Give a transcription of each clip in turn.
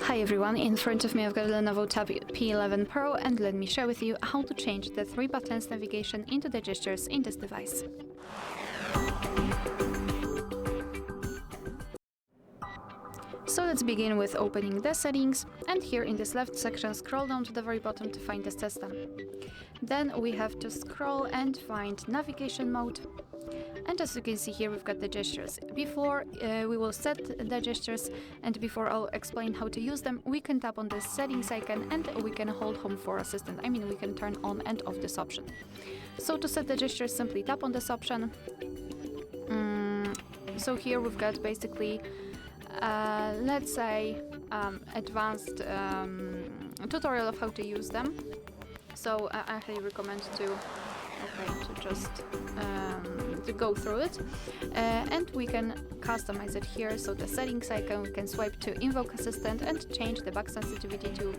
Hi everyone, in front of me I've got LENOVO Tab P11 Pro, and let me share with you how to change the 3 buttons navigation into the gestures in this device. So let's begin with opening the settings, and here in this left section scroll down to the very bottom to find the system. Then we have to scroll and find navigation mode. And as you can see here, we've got the gestures. Before we will set the gestures, and before I'll explain how to use them, we can tap on the settings icon and we can hold home for assistant. I mean, we can turn on and off this option. So to set the gestures, simply tap on this option. So here we've got basically, let's say, advanced tutorial of how to use them. So I highly recommend to just to go through it, and we can customize it here. So the settings icon, we can swipe to invoke assistant and change the back sensitivity to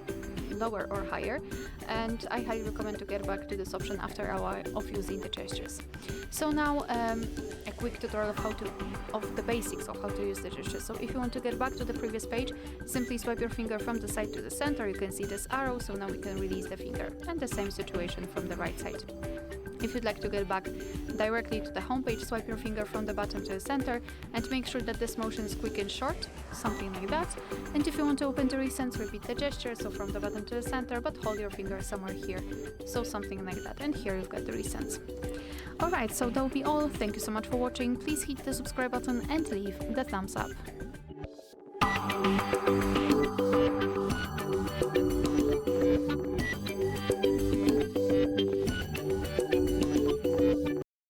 lower or higher, and I highly recommend to get back to this option after a while of using the gestures. So now a quick tutorial of the basics of how to use the gestures. So if you want to get back to the previous page, simply swipe your finger from the side to the center. You can see this arrow, so now we can release the finger, and the same situation from the right side. If you'd like to get back directly to the home page, swipe your finger from the bottom to the center and make sure that this motion is quick and short, something like that. And if you want to open the recents, repeat the gesture, so from the bottom to the center, but hold your finger somewhere here, so something like that. And here you've got the recents. Alright, so that will be all. Thank you so much for watching. Please hit the subscribe button and leave the thumbs up.